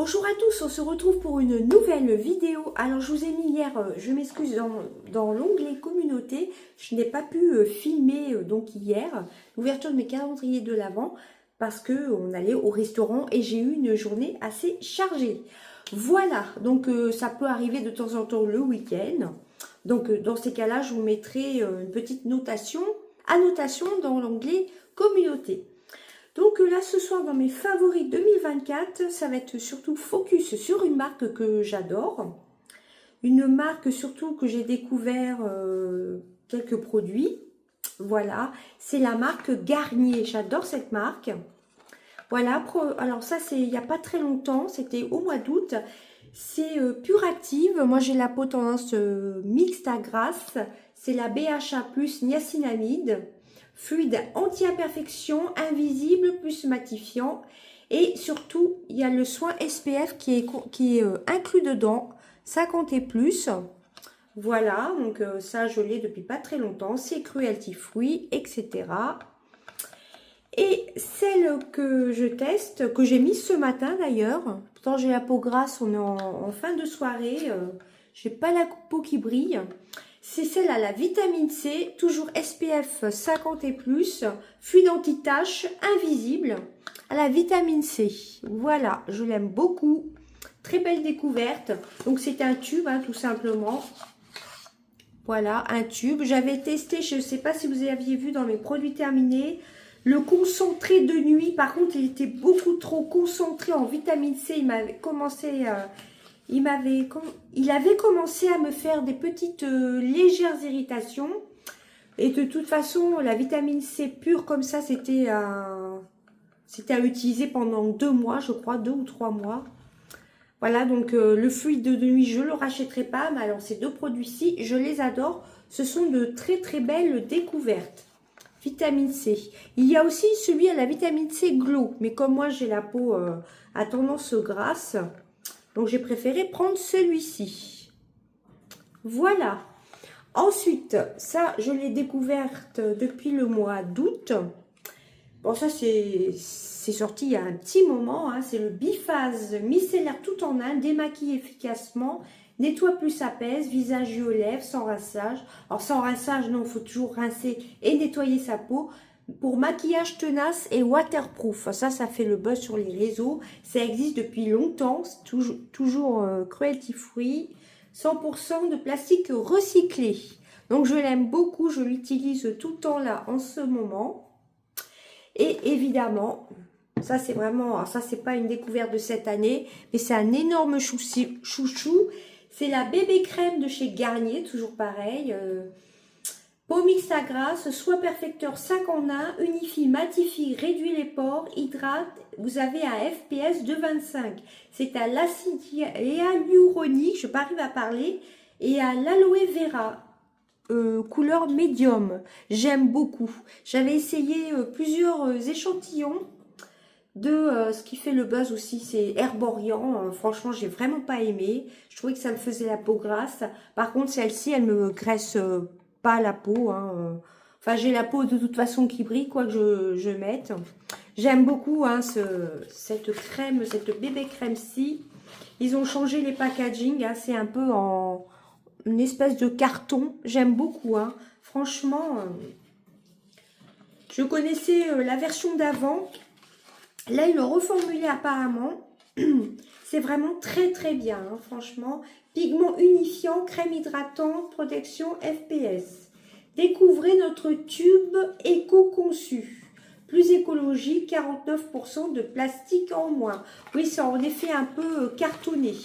Bonjour à tous, on se retrouve pour une nouvelle vidéo. Alors je vous ai mis hier, je m'excuse, dans l'onglet communauté, je n'ai pas pu filmer donc hier l'ouverture de mes calendriers de l'Avent parce que on allait au restaurant et j'ai eu une journée assez chargée. Voilà, donc ça peut arriver de temps en temps le week-end. Donc dans ces cas-là, je vous mettrai une petite annotation dans l'onglet communauté. Donc là, ce soir, dans mes favoris 2024, ça va être surtout focus sur une marque que j'adore. Une marque surtout que j'ai découvert quelques produits. Voilà, c'est la marque Garnier. J'adore cette marque. Voilà, alors ça, c'est il n'y a pas très longtemps, c'était au mois d'août. C'est Pure Active. Moi, j'ai la peau tendance mixte à grasse. C'est la BHA plus niacinamide. Fluide anti-imperfection, invisible plus matifiant. Et surtout, il y a le soin SPF qui est inclus dedans, 50 et plus. Voilà, donc ça, je l'ai depuis pas très longtemps. C'est cruelty free, etc. Et celle que je teste, que j'ai mise ce matin d'ailleurs, pourtant j'ai la peau grasse, on est en fin de soirée, j'ai pas la peau qui brille. C'est celle à la vitamine C, toujours SPF 50 et plus, fluide anti-tache, invisible, à la vitamine C. Voilà, je l'aime beaucoup. Très belle découverte. Donc c'est un tube, hein, tout simplement. Voilà, un tube. J'avais testé, je ne sais pas si vous aviez vu dans mes produits terminés, le concentré de nuit. Par contre, il était beaucoup trop concentré en vitamine C. Il m'avait commencé... il avait commencé à me faire des petites légères irritations. Et de toute façon, la vitamine C pure comme ça, c'était à utiliser pendant 2 mois, je crois, 2 ou 3 mois. Voilà, donc le fluide de nuit, je ne le rachèterai pas. Mais alors, ces deux produits-ci, je les adore. Ce sont de très très belles découvertes. Vitamine C. Il y a aussi celui à la vitamine C Glow. Mais comme moi, j'ai la peau à tendance grasse... Donc, j'ai préféré prendre celui-ci. Voilà. Ensuite, ça, je l'ai découverte depuis le mois d'août. Bon, ça, c'est sorti il y a un petit moment. Hein. C'est le Biphase micellaire tout en un. Démaquille efficacement. Nettoie plus apaise. Visage, yeux, lèvres, sans rinçage. Alors, sans rinçage, non, il faut toujours rincer et nettoyer sa peau. Pour maquillage tenace et waterproof. Ça fait le buzz sur les réseaux. Ça existe depuis longtemps. C'est toujours cruelty free. 100% de plastique recyclé. Donc, je l'aime beaucoup. Je l'utilise tout le temps là en ce moment. Et évidemment, ça c'est vraiment... Alors ça, c'est pas une découverte de cette année. Mais c'est un énorme chouchou. C'est la bébé crème de chez Garnier. Toujours pareil. Peau mixte à grasse, soin perfecteur 5 en 1, unifie, matifie, réduit les pores, hydrate. Vous avez un FPS de 25. C'est à l'acide hyaluronique, je n'arrive pas à parler, et à l'aloe vera, couleur médium. J'aime beaucoup. J'avais essayé plusieurs échantillons de ce qui fait le buzz aussi, c'est Herborian. Franchement, j'ai vraiment pas aimé. Je trouvais que ça me faisait la peau grasse. Par contre, celle-ci, elle me graisse pas la peau, hein. Enfin, j'ai la peau de toute façon qui brille, quoi que je mette. J'aime beaucoup hein, cette crème, cette bébé crème-ci. Ils ont changé les packaging, hein, c'est un peu en une espèce de carton. J'aime beaucoup, hein. Franchement, je connaissais la version d'avant. Là, ils l'ont reformulé apparemment. C'est vraiment très très bien, hein, franchement. Pigment unifiant, crème hydratante, protection FPS. Découvrez notre tube éco-conçu. Plus écologique, 49% de plastique en moins. Oui, c'est en effet un peu cartonné.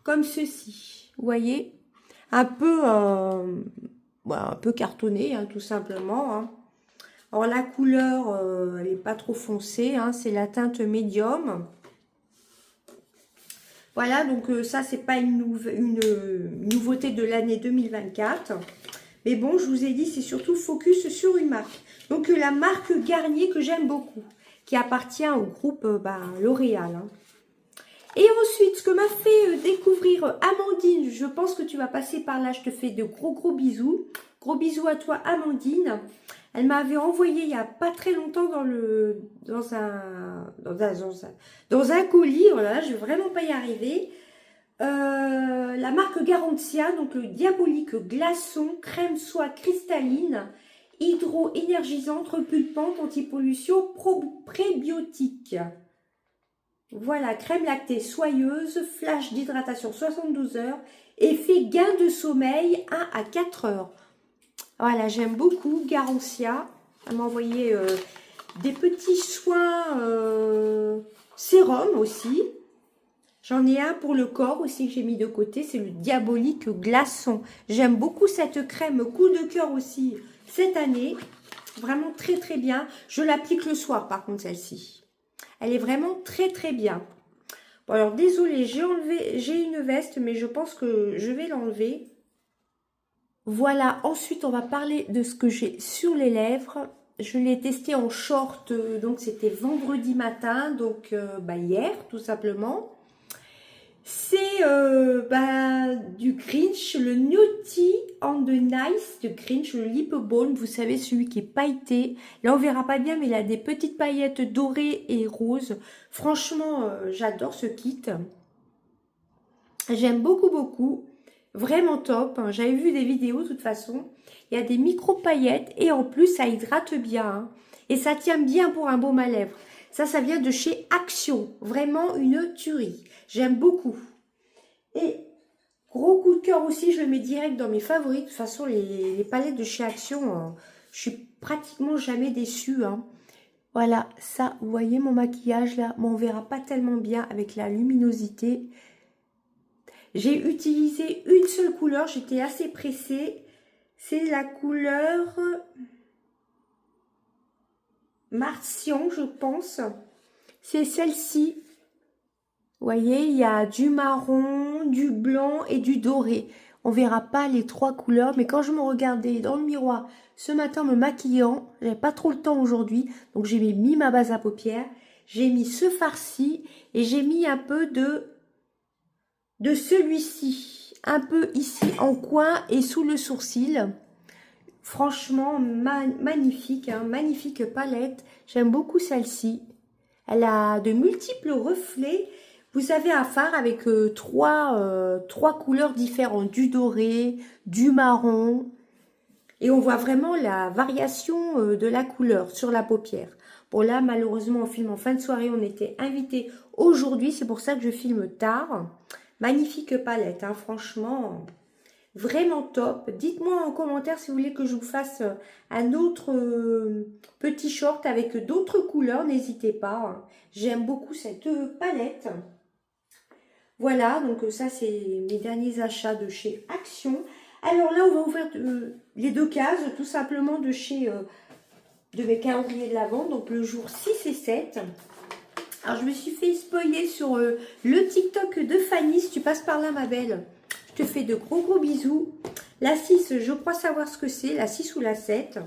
Comme ceci. Vous voyez? Un peu cartonné, hein, tout simplement. Hein. Alors, la couleur, elle n'est pas trop foncée. Hein, c'est la teinte médium. Voilà, donc ça, c'est pas une nouveauté de l'année 2024. Mais bon, je vous ai dit, c'est surtout focus sur une marque. Donc, la marque Garnier que j'aime beaucoup, qui appartient au groupe L'Oréal. Hein. Et ensuite, ce que m'a fait découvrir Amandine, je pense que tu vas passer par là, je te fais de gros bisous. Gros bisous à toi, Amandine. Elle m'avait envoyé il n'y a pas très longtemps dans un colis. Voilà, je vais vraiment pas y arriver. La marque Garantia, donc le diabolique glaçon, crème soie cristalline, hydro-énergisante, repulpante, antipollution, prébiotique. Voilà, crème lactée soyeuse, flash d'hydratation 72 heures, effet gain de sommeil 1 à 4 heures. Voilà, j'aime beaucoup Garantia. Elle m'a envoyé des petits soins sérum aussi. J'en ai un pour le corps aussi que j'ai mis de côté, c'est le diabolique glaçon. J'aime beaucoup cette crème coup de cœur aussi cette année. Vraiment très très bien. Je l'applique le soir par contre celle-ci. Elle est vraiment très très bien. Bon alors désolée, j'ai une veste mais je pense que je vais l'enlever. Voilà, ensuite on va parler de ce que j'ai sur les lèvres. Je l'ai testé en short, donc c'était vendredi matin, donc hier tout simplement. C'est du Grinch, le Naughty and the Nice de Grinch, le lip balm, vous savez celui qui est pailleté. Là on verra pas bien mais il a des petites paillettes dorées et roses. Franchement j'adore ce kit. J'aime beaucoup beaucoup, vraiment top. J'avais vu des vidéos de toute façon. Il y a des micro paillettes et en plus ça hydrate bien. Hein. Et ça tient bien pour un baume à lèvres. Ça vient de chez Action. Vraiment une tuerie. J'aime beaucoup. Et gros coup de cœur aussi, je le mets direct dans mes favoris. De toute façon, les palettes de chez Action, je suis pratiquement jamais déçue. Hein. Voilà, ça, vous voyez mon maquillage là. Bon, on verra pas tellement bien avec la luminosité. J'ai utilisé une seule couleur. J'étais assez pressée. C'est la couleur Martian, je pense. C'est celle-ci. Vous voyez, il y a du marron, du blanc et du doré. On verra pas les trois couleurs, mais quand je me regardais dans le miroir ce matin me maquillant, j'avais pas trop le temps aujourd'hui, donc j'ai mis ma base à paupières, j'ai mis ce farci et j'ai mis un peu de celui-ci, un peu ici en coin et sous le sourcil. Franchement, magnifique, hein, magnifique palette. J'aime beaucoup celle-ci. Elle a de multiples reflets. Vous avez un fard avec trois couleurs différentes, du doré, du marron. Et on voit vraiment la variation de la couleur sur la paupière. Bon là, malheureusement, on filme en fin de soirée. On était invités aujourd'hui. C'est pour ça que je filme tard. Magnifique palette, hein, franchement, vraiment top. Dites-moi en commentaire si vous voulez que je vous fasse un autre petit short avec d'autres couleurs. N'hésitez pas. Hein. J'aime beaucoup cette palette. Voilà, donc ça c'est mes derniers achats de chez Action. Alors là, on va ouvrir les deux cases, tout simplement de chez de mes calendriers de l'Avent, donc le jour 6 et 7. Alors je me suis fait spoiler sur le TikTok de Fanny, si tu passes par là ma belle. Je te fais de gros bisous. La 6, je crois savoir ce que c'est, la 6 ou la 7.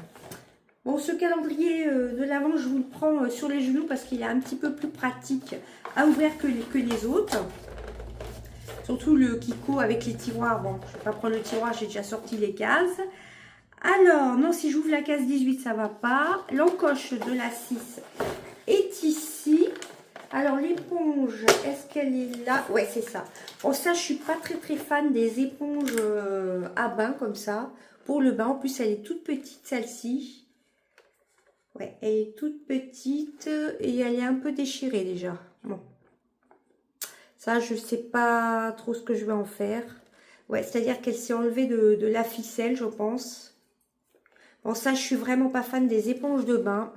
Bon, ce calendrier de l'Avent, je vous le prends sur les genoux parce qu'il est un petit peu plus pratique à ouvrir que les autres. Surtout le Kiko avec les tiroirs. Bon, je ne vais pas prendre le tiroir, j'ai déjà sorti les cases. Alors, non, si j'ouvre la case 18, ça ne va pas. L'encoche de la 6 est ici. Alors, l'éponge, est-ce qu'elle est là? Ouais, c'est ça. Bon, ça, je ne suis pas très fan des éponges à bain comme ça. Pour le bain, en plus, elle est toute petite, celle-ci. Ouais, elle est toute petite et elle est un peu déchirée déjà. Bon. Ça, je ne sais pas trop ce que je vais en faire. Ouais, c'est-à-dire qu'elle s'est enlevée de la ficelle, je pense. Bon, ça, je suis vraiment pas fan des éponges de bain.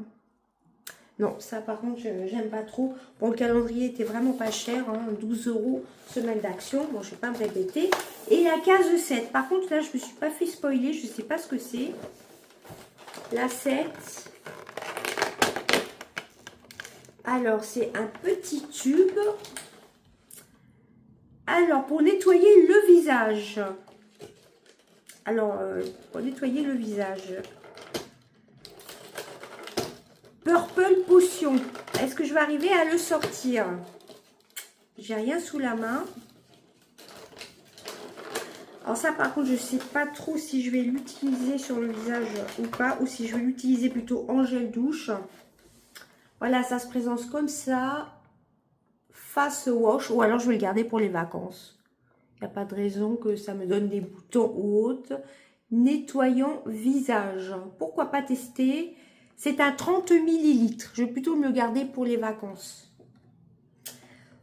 Non, ça, par contre, j'aime pas trop. Bon, le calendrier était vraiment pas cher, hein, 12 € semaine d'action. Bon, je vais pas me répéter. Et la case 7. Par contre, là, je me suis pas fait spoiler. Je sais pas ce que c'est. La 7. Alors, c'est un petit tube. Alors, pour nettoyer le visage. Alors, pour nettoyer le visage. Purple Potion. Est-ce que je vais arriver à le sortir? J'ai rien sous la main. Alors ça, par contre, je ne sais pas trop si je vais l'utiliser sur le visage ou pas, ou si je vais l'utiliser plutôt en gel douche. Voilà, ça se présente comme ça, face wash, ou alors je vais le garder pour les vacances. Il n'y a pas de raison que ça me donne des boutons ou autre. Nettoyant visage. Pourquoi pas tester? C'est un 30 ml. Je vais plutôt me le garder pour les vacances.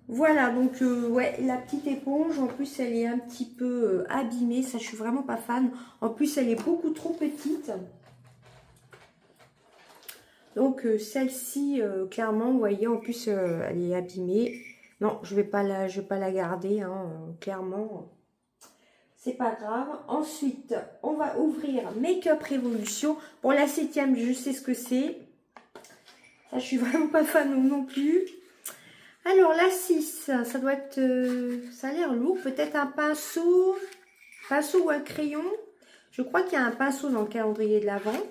Voilà, donc ouais, la petite éponge, en plus elle est un petit peu abîmée. Ça, je suis vraiment pas fan. En plus, elle est beaucoup trop petite. Donc celle-ci, clairement, vous voyez, en plus elle est abîmée. Non, je vais pas la garder, hein, clairement. C'est pas grave. Ensuite, on va ouvrir Make-up Révolution. Bon, la 7e, je sais ce que c'est. Ça, je suis vraiment pas fan non plus. Alors, la 6, ça doit être... ça a l'air lourd. Peut-être un pinceau. Pinceau ou un crayon. Je crois qu'il y a un pinceau dans le calendrier de l'Avent.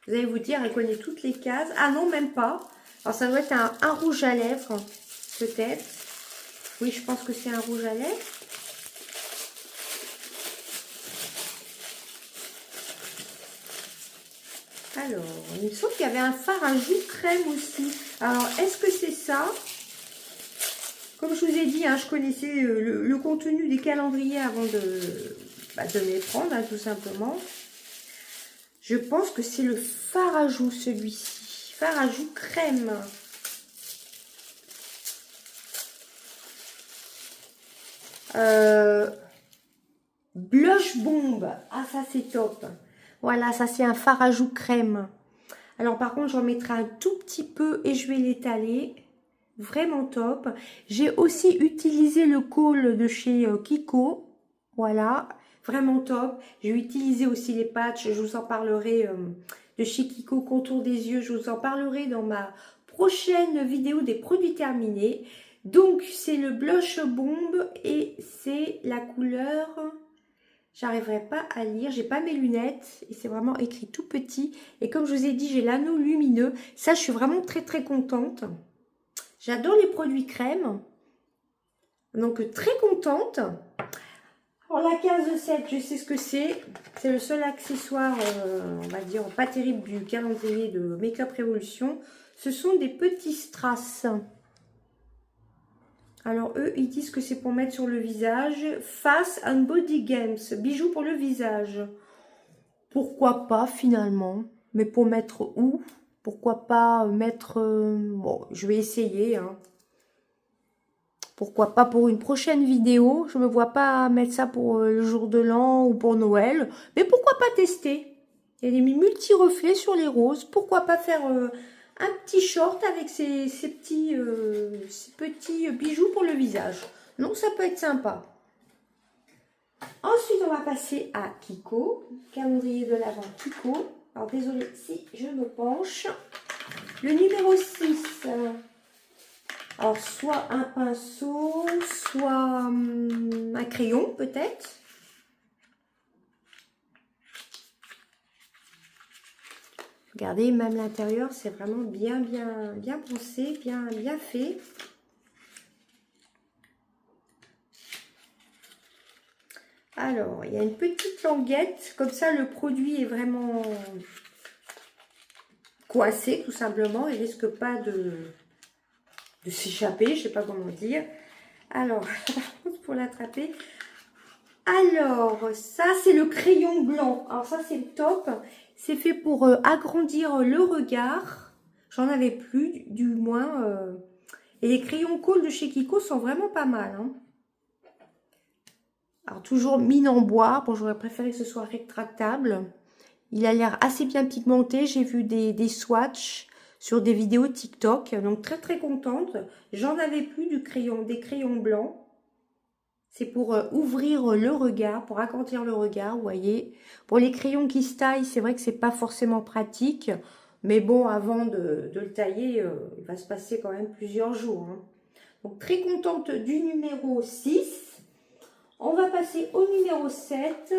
Vous allez vous dire, elle connaît toutes les cases. Ah non, même pas. Alors, ça doit être un rouge à lèvres. Peut-être. Oui, je pense que c'est un rouge à lèvres. Alors, il me semble qu'il y avait un fard à joues crème aussi. Alors, est-ce que c'est ça? Comme je vous ai dit, hein, je connaissais le contenu des calendriers avant de m'y prendre, hein, tout simplement. Je pense que c'est le fard à joues, celui-ci. Fard à joues crème. Blush bombe. Ah, ça, c'est top. Voilà, ça c'est un fard à joues crème. Alors par contre, j'en mettrai un tout petit peu et je vais l'étaler. Vraiment top. J'ai aussi utilisé le col de chez Kiko. Voilà, vraiment top. J'ai utilisé aussi les patchs. Je vous en parlerai de chez Kiko, contour des yeux. Je vous en parlerai dans ma prochaine vidéo des produits terminés. Donc c'est le blush bombe et c'est la couleur... J'arriverai pas à lire, j'ai pas mes lunettes et c'est vraiment écrit tout petit. Et comme je vous ai dit, j'ai l'anneau lumineux. Ça, je suis vraiment très très contente. J'adore les produits crème. Donc très contente. Alors la 15/7, je sais ce que c'est. C'est le seul accessoire, on va dire, pas terrible du calendrier de Make-up Révolution. Ce sont des petits strass. Alors, eux, ils disent que c'est pour mettre sur le visage. Face and Body Games. Bijoux pour le visage. Pourquoi pas, finalement? Mais pour mettre où? Pourquoi pas mettre... bon, je vais essayer. Hein. Pourquoi pas pour une prochaine vidéo? Je ne me vois pas mettre ça pour le jour de l'an ou pour Noël. Mais pourquoi pas tester? Il y a des multi-reflets sur les roses. Pourquoi pas faire... un petit short avec ces petits bijoux pour le visage. Donc, ça peut être sympa. Ensuite, on va passer à Kiko. Calendrier de l'Avent Kiko. Alors, désolé si je me penche. Le numéro 6. Alors, soit un pinceau, soit un crayon, peut-être. Regardez, même l'intérieur, c'est vraiment bien pensé, bien fait. Alors, il y a une petite languette. Comme ça, le produit est vraiment coincé, tout simplement. Il risque pas de s'échapper, je ne sais pas comment dire. Alors, pour l'attraper. Alors, ça, c'est le crayon blanc. Alors, ça, c'est top. C'est fait pour agrandir le regard. J'en avais plus, du moins. Et les crayons colle de chez Kiko sont vraiment pas mal. Hein. Alors, toujours mine en bois. Bon, j'aurais préféré que ce soit rétractable. Il a l'air assez bien pigmenté. J'ai vu des swatchs sur des vidéos TikTok. Donc, très, très contente. J'en avais plus des crayons blancs. C'est pour ouvrir le regard, pour agrandir le regard, vous voyez. Pour les crayons qui se taillent, c'est vrai que c'est pas forcément pratique. Mais bon, avant de le tailler, il va se passer quand même plusieurs jours. Hein. Donc, très contente du numéro 6. On va passer au numéro 7.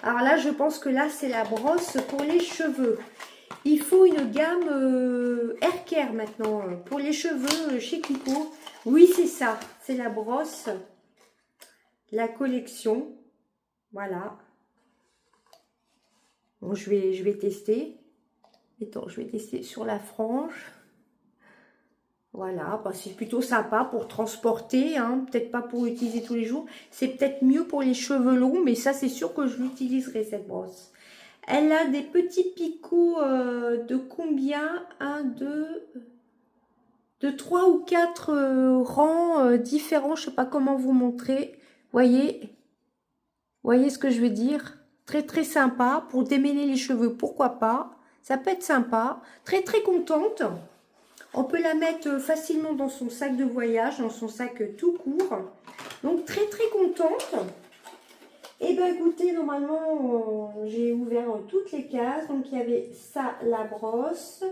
Alors là, je pense que là, c'est la brosse pour les cheveux. Il faut une gamme Hair Care maintenant pour les cheveux chez Kiko. Oui, c'est ça. C'est la brosse. la collection. Voilà. Bon, je vais tester. Attends, je vais tester sur la frange. Voilà, bah, c'est plutôt sympa pour transporter, hein, peut-être pas pour utiliser tous les jours. C'est peut-être mieux pour les cheveux longs, mais ça, c'est sûr que je l'utiliserai, cette brosse. Elle a des petits picots de combien? Un, deux, de 3 ou 4 rangs différents. Je sais pas comment vous montrer. Voyez ce que je veux dire? Très, très sympa pour démêler les cheveux, pourquoi pas. Ça peut être sympa. Très, très contente. On peut la mettre facilement dans son sac de voyage, dans son sac tout court. Donc, très, très contente. Et bien, écoutez, normalement, j'ai ouvert toutes les cases. Donc, il y avait ça, la brosse.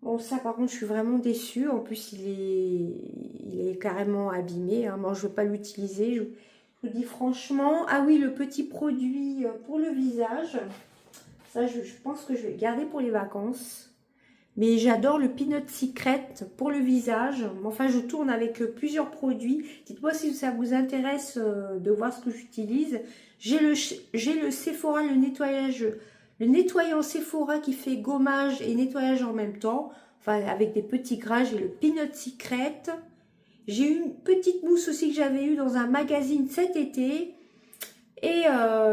Bon, ça, par contre, je suis vraiment déçue. En plus, il est carrément abîmé, hein. Moi, je ne veux pas l'utiliser. Je vous dis franchement. Ah oui, le petit produit pour le visage. Ça, je pense que je vais le garder pour les vacances. Mais j'adore le Peanut Secret pour le visage. Enfin, je tourne avec plusieurs produits. Dites-moi si ça vous intéresse de voir ce que j'utilise. J'ai le Sephora, le nettoyant Sephora qui fait gommage et nettoyage en même temps. Enfin, avec des petits gras, j'ai le Peanut Secret. J'ai une petite mousse aussi que j'avais eue dans un magazine cet été. Et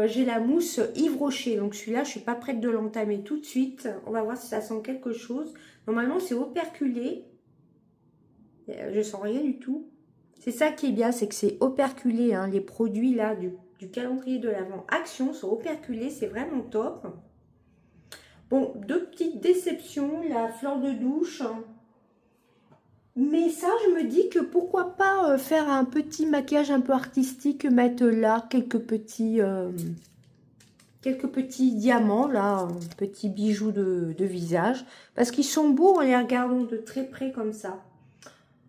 j'ai la mousse Yves Rocher. Donc celui-là, je ne suis pas prête de l'entamer tout de suite. On va voir si ça sent quelque chose. Normalement, c'est operculé. Je sens rien du tout. C'est ça qui est bien, c'est que c'est operculé. Hein. Les produits là du calendrier de l'Avent Action sont operculés. C'est vraiment top. Bon, deux petites déceptions. La fleur de douche. Mais ça, je me dis que pourquoi pas faire un petit maquillage un peu artistique, mettre là quelques petits diamants, là, petits bijoux de visage. Parce qu'ils sont beaux en les regardant de très près comme ça.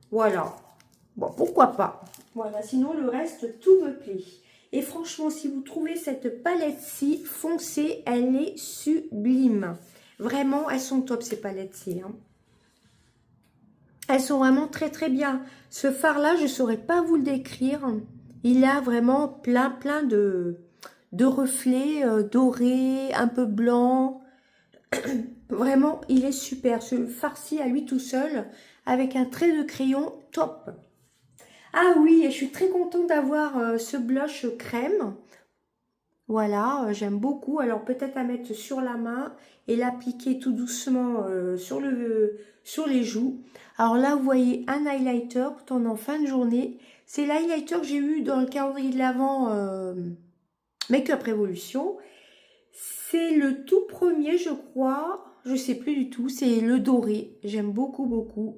Voilà. Bon, pourquoi pas. Voilà, sinon le reste, tout me plaît. Et franchement, si vous trouvez cette palette-ci, foncez, elle est sublime. Vraiment, elles sont top ces palettes-ci, hein. Elles sont vraiment très très bien. Ce fard là, je ne saurais pas vous le décrire. Il a vraiment plein de reflets dorés, un peu blancs. Vraiment, il est super. Ce farci à lui tout seul, avec un trait de crayon top. Ah oui, je suis très contente d'avoir ce blush crème. Voilà, j'aime beaucoup. Alors peut-être à mettre sur la main et l'appliquer tout doucement sur les joues. Alors là, vous voyez un highlighter tout en fin de journée. C'est l'highlighter que j'ai eu dans le calendrier de l'Avent Make-up Révolution. C'est le tout premier, je crois. Je sais plus du tout. C'est le doré. J'aime beaucoup, beaucoup.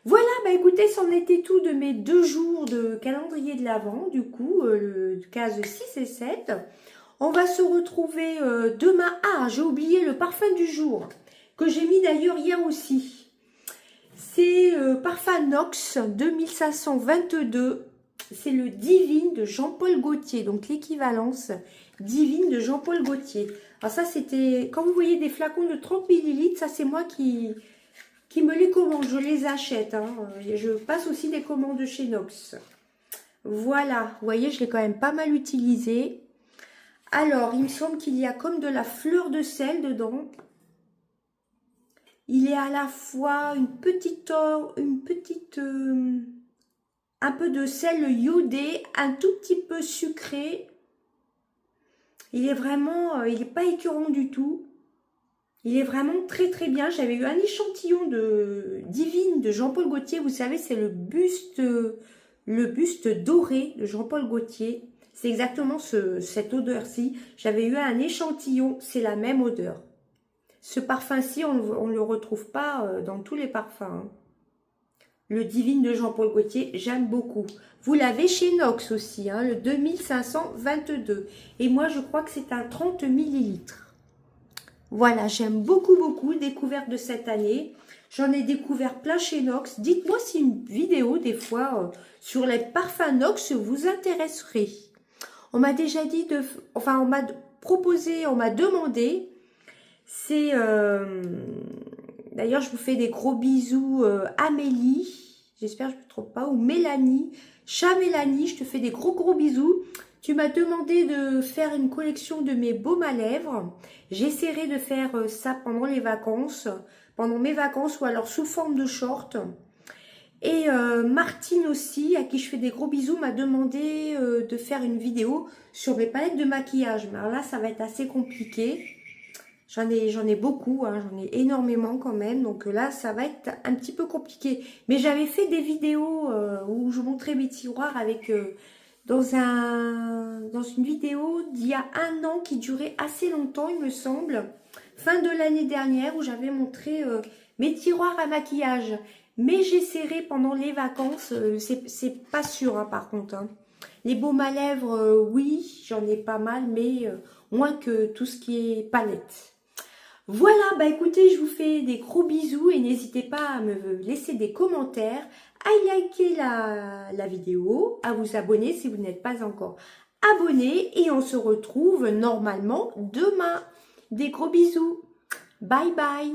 Voilà, bah écoutez, c'en était tout de mes 2 jours de calendrier de l'Avent, du coup, le case 6 et 7. On va se retrouver demain. Ah, j'ai oublié le parfum du jour, que j'ai mis d'ailleurs hier aussi. C'est parfum Nox 2522. C'est le Divine de Jean-Paul Gaultier, donc l'équivalence Divine de Jean-Paul Gaultier. Alors ça, c'était, quand vous voyez des flacons de 30 ml, ça c'est moi qui me les commande, je les achète. Hein. Je passe aussi des commandes chez Nox. Voilà, vous voyez, je l'ai quand même pas mal utilisé. Alors, il me semble qu'il y a comme de la fleur de sel dedans. Il est à la fois un peu de sel iodé, un tout petit peu sucré. Il est vraiment, il n'est pas écœurant du tout. Il est vraiment très très bien. J'avais eu un échantillon de Divine de Jean-Paul Gaultier. Vous savez, c'est le buste doré de Jean-Paul Gaultier. C'est exactement cette odeur-ci. J'avais eu un échantillon, c'est la même odeur. Ce parfum-ci, on ne le retrouve pas dans tous les parfums. Hein. Le Divine de Jean-Paul Gaultier, j'aime beaucoup. Vous l'avez chez Nox aussi, hein, le 2522. Et moi, je crois que c'est un 30 ml. Voilà, j'aime beaucoup, beaucoup. Découverte de cette année. J'en ai découvert plein chez Nox. Dites-moi si une vidéo, des fois, sur les parfums Nox vous intéresserait. On m'a déjà dit enfin, on m'a proposé, on m'a demandé. C'est... D'ailleurs, je vous fais des gros bisous, Amélie. J'espère que je ne me trompe pas. Ou Mélanie. Chat Mélanie, je te fais des gros bisous. Tu m'as demandé de faire une collection de mes baumes à lèvres. J'essaierai de faire ça pendant les vacances. Pendant mes vacances ou alors sous forme de short. Et Martine aussi, à qui je fais des gros bisous, m'a demandé de faire une vidéo sur mes palettes de maquillage. Mais alors là, ça va être assez compliqué. J'en ai beaucoup, hein, j'en ai énormément quand même. Donc là, ça va être un petit peu compliqué. Mais j'avais fait des vidéos où je montrais mes tiroirs avec dans une vidéo d'il y a 1 an qui durait assez longtemps, il me semble. Fin de l'année dernière où j'avais montré mes tiroirs à maquillage. Mais j'essaierai pendant les vacances, c'est pas sûr hein, par contre. Hein. Les baumes à lèvres, oui, j'en ai pas mal, mais moins que tout ce qui est palette. Voilà, bah écoutez, je vous fais des gros bisous et n'hésitez pas à me laisser des commentaires, à liker la vidéo, à vous abonner si vous n'êtes pas encore abonné et on se retrouve normalement demain. Des gros bisous. Bye bye.